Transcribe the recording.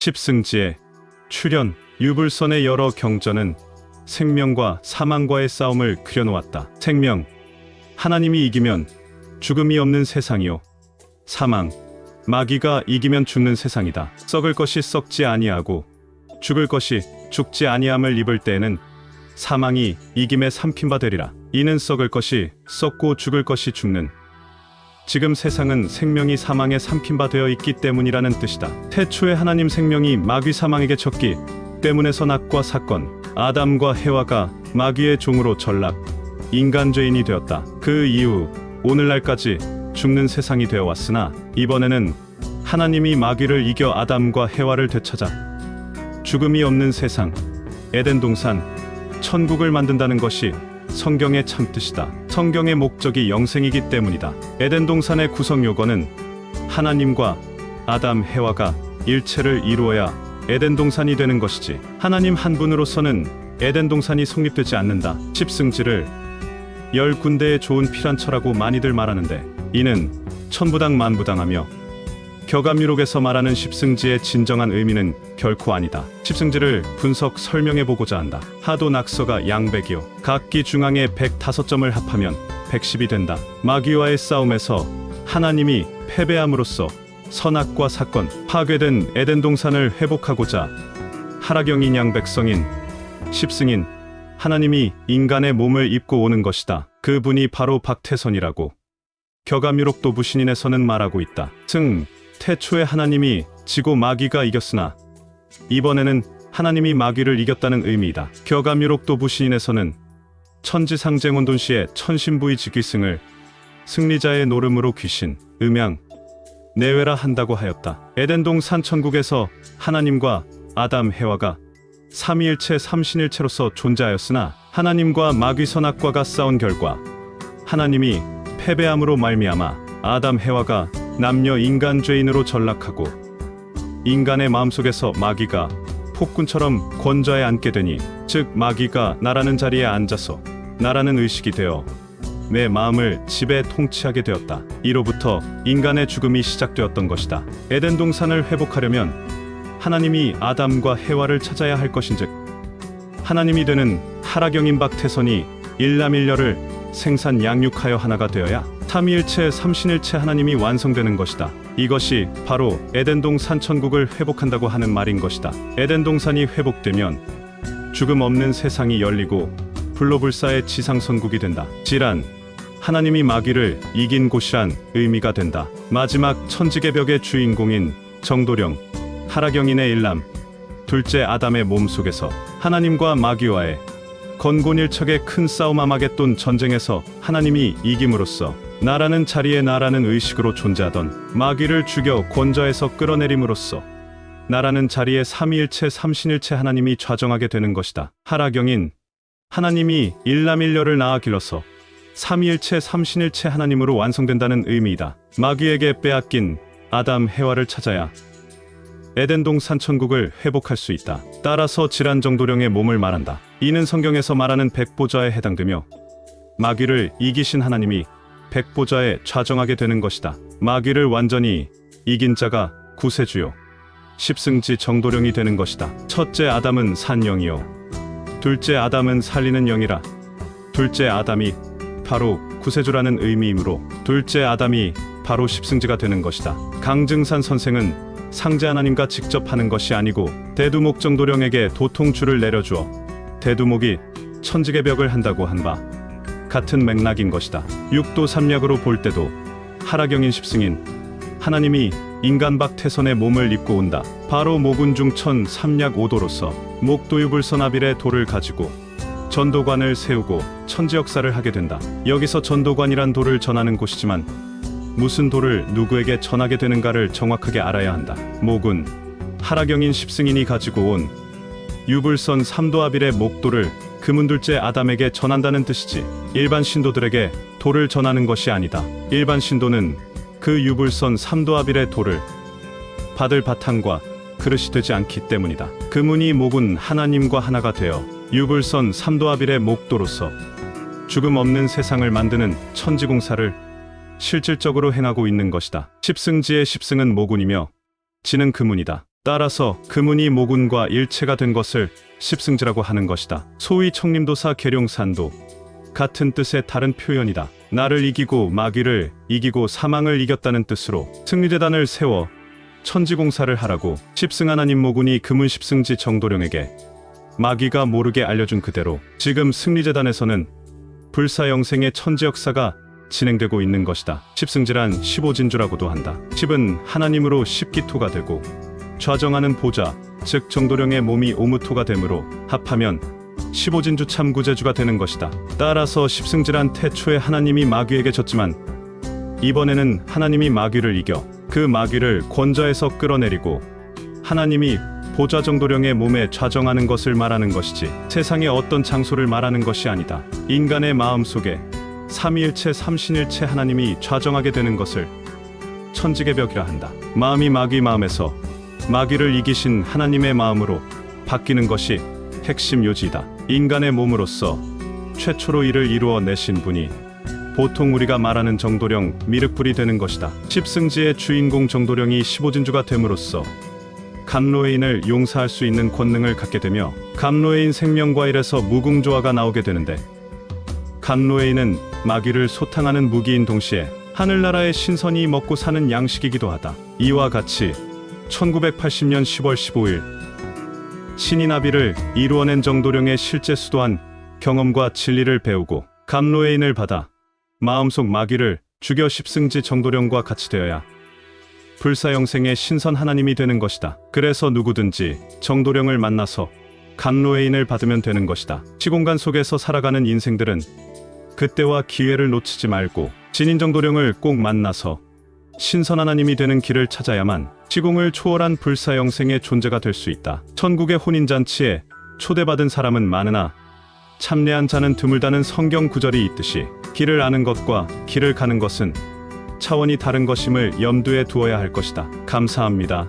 십승지의 출현. 유불선의 여러 경전은 생명과 사망과의 싸움을 그려놓았다. 생명, 하나님이 이기면 죽음이 없는 세상이요. 사망, 마귀가 이기면 죽는 세상이다. 썩을 것이 썩지 아니하고 죽을 것이 죽지 아니함을 입을 때에는 사망이 이김에 삼킨 바 되리라. 이는 썩을 것이 썩고 죽을 것이 죽는, 지금 세상은 생명이 사망에 삼킨 바 되어 있기 때문이라는 뜻이다. 태초에 하나님 생명이 마귀 사망에게 졌기 때문에 선악과 사건, 아담과 해와가 마귀의 종으로 전락, 인간 죄인이 되었다. 그 이후 오늘날까지 죽는 세상이 되어 왔으나 이번에는 하나님이 마귀를 이겨 아담과 해와를 되찾아 죽음이 없는 세상, 에덴 동산, 천국을 만든다는 것이 성경의 참뜻이다. 성경의 목적이 영생이기 때문이다. 에덴 동산의 구성 요건은 하나님과 아담, 해와가 일체를 이루어야 에덴 동산이 되는 것이지, 하나님 한 분으로서는 에덴 동산이 성립되지 않는다. 십승지를 10군데의 좋은 피란처라고 많이들 말하는데 이는 천부당 만부당하며 격암유록에서 말하는 십승지의 진정한 의미는 결코 아니다. 십승지를 분석 설명해보고자 한다. 하도 낙서가 양백이요 각기 중앙에 105점을 합하면 110이 된다. 마귀와의 싸움에서 하나님이 패배함으로써 선악과 사건, 파괴된 에덴 동산을 회복하고자 하라경인 양백성인 십승인 하나님이 인간의 몸을 입고 오는 것이다. 그분이 바로 박태선이라고 격암유록 도부신인에서는 말하고 있다. 승, 태초에 하나님이 지고 마귀가 이겼으나 이번에는 하나님이 마귀를 이겼다는 의미이다. 격암유록 도부신인에서는 천지상쟁원돈시의 천신부의 직위승을 승리자의 노름으로 귀신, 음양, 내외라 한다고 하였다. 에덴동 산천국에서 하나님과 아담, 해와가 삼위일체 삼신일체로서 존재하였으나 하나님과 마귀 선악과가 싸운 결과 하나님이 패배함으로 말미암아 아담, 해와가 남녀 인간 죄인으로 전락하고 인간의 마음속에서 마귀가 폭군처럼 권좌에 앉게 되니, 즉 마귀가 나라는 자리에 앉아서 나라는 의식이 되어 내 마음을 지배 통치하게 되었다. 이로부터 인간의 죽음이 시작되었던 것이다. 에덴 동산을 회복하려면 하나님이 아담과 해와를 찾아야 할 것인즉 하나님이 되는 하라경인 박태선이 일남일녀를 생산 양육하여 하나가 되어야 삼위일체 삼신일체 하나님이 완성되는 것이다. 이것이 바로 에덴 동산 천국을 회복한다고 하는 말인 것이다. 에덴 동산이 회복되면 죽음 없는 세상이 열리고 불로불사의 지상선국이 된다. 질환, 하나님이 마귀를 이긴 곳이란 의미가 된다. 마지막 천지개벽의 주인공인 정도령, 하라경인의 일남, 둘째 아담의 몸속에서 하나님과 마귀와의 건곤일척의 큰 싸움 아마겟돈 전쟁에서 하나님이 이김으로써 나라는 자리에 나라는 의식으로 존재하던 마귀를 죽여 권좌에서 끌어내림으로써 나라는 자리에 삼위일체 삼신일체 하나님이 좌정하게 되는 것이다. 하라경인, 하나님이 일남일녀를 낳아 길러서 삼위일체 삼신일체 하나님으로 완성된다는 의미이다. 마귀에게 빼앗긴 아담, 해와를 찾아야 에덴 동산 천국을 회복할 수 있다. 따라서 질환 정도령의 몸을 말한다. 이는 성경에서 말하는 백보좌에 해당되며 마귀를 이기신 하나님이 백보좌에 좌정하게 되는 것이다. 마귀를 완전히 이긴 자가 구세주요 십승지 정도령이 되는 것이다. 첫째 아담은 산영이요 둘째 아담은 살리는 영이라. 둘째 아담이 바로 구세주라는 의미이므로 둘째 아담이 바로 십승지가 되는 것이다. 강증산 선생은 상제 하나님과 직접 하는 것이 아니고 대두목 정도령에게 도통주를 내려주어 대두목이 천지개벽을 한다고 한 바 같은 맥락인 것이다. 육도 삼약으로 볼 때도 하라경인 십승인 하나님이 인간 박태선의 몸을 입고 온다. 바로 목운중 천 삼약 오도로서 목도유불선아빌의 돌을 가지고 전도관을 세우고 천지역사를 하게 된다. 여기서 전도관이란 돌을 전하는 곳이지만 무슨 돌을 누구에게 전하게 되는가를 정확하게 알아야 한다. 목은 하라경인 십승인이 가지고 온 유불선 삼도아빌의 목도를 금운둘째 아담에게 전한다는 뜻이지, 일반 신도들에게 돌을 전하는 것이 아니다. 일반 신도는 그 유불선 삼도아빌의 돌을 받을 바탕과 그릇이 되지 않기 때문이다. 금운이 목은 하나님과 하나가 되어 유불선 삼도아빌의 목도로서 죽음 없는 세상을 만드는 천지공사를 실질적으로 행하고 있는 것이다. 십승지의 십승은 모군이며 지는 금운이다. 따라서 그문이 모군과 일체가 된 것을 십승지라고 하는 것이다. 소위 청림도사 계룡산도 같은 뜻의 다른 표현이다. 나를 이기고 마귀를 이기고 사망을 이겼다는 뜻으로 승리대단을 세워 천지공사를 하라고 십승 하나님 모군이 금운 십승지 정도령에게 마귀가 모르게 알려준 그대로 지금 승리재단에서는 불사영생의 천지 역사가 진행되고 있는 것이다. 십승지란 15진주라고도 한다. 십은 하나님으로 십기토가 되고 좌정하는 보좌, 즉 정도령의 몸이 오무토가 되므로 합하면 15진주 참구제주가 되는 것이다. 따라서 십승지란 태초에 하나님이 마귀에게 졌지만 이번에는 하나님이 마귀를 이겨 그 마귀를 권좌에서 끌어내리고 하나님이 보좌 정도령의 몸에 좌정하는 것을 말하는 것이지 세상의 어떤 장소를 말하는 것이 아니다. 인간의 마음 속에 삼위일체 삼신일체 하나님이 좌정하게 되는 것을 천지개벽이라 한다. 마음이 마귀 마음에서 마귀를 이기신 하나님의 마음으로 바뀌는 것이 핵심 요지이다. 인간의 몸으로서 최초로 이를 이루어내신 분이 보통 우리가 말하는 정도령 미륵불이 되는 것이다. 십승지의 주인공 정도령이 15진주가 됨으로써 감로의인을 용사할 수 있는 권능을 갖게 되며 감로의인 생명과일에서 무궁조화가 나오게 되는데 감로의인은 마귀를 소탕하는 무기인 동시에 하늘나라의 신선이 먹고 사는 양식이기도 하다. 이와 같이 1980년 10월 15일 신인아비를 이루어낸 정도령의 실제 수도한 경험과 진리를 배우고 감로의인을 받아 마음속 마귀를 죽여 십승지 정도령과 같이 되어야 불사영생의 신선 하나님이 되는 것이다. 그래서 누구든지 정도령을 만나서 감로의인을 받으면 되는 것이다. 시공간 속에서 살아가는 인생들은 그때와 기회를 놓치지 말고 진인 정도령을 꼭 만나서 신선 하나님이 되는 길을 찾아야만 시공을 초월한 불사영생의 존재가 될 수 있다. 천국의 혼인잔치에 초대받은 사람은 많으나 참례한 자는 드물다는 성경 구절이 있듯이 길을 아는 것과 길을 가는 것은 차원이 다른 것임을 염두에 두어야 할 것이다. 감사합니다.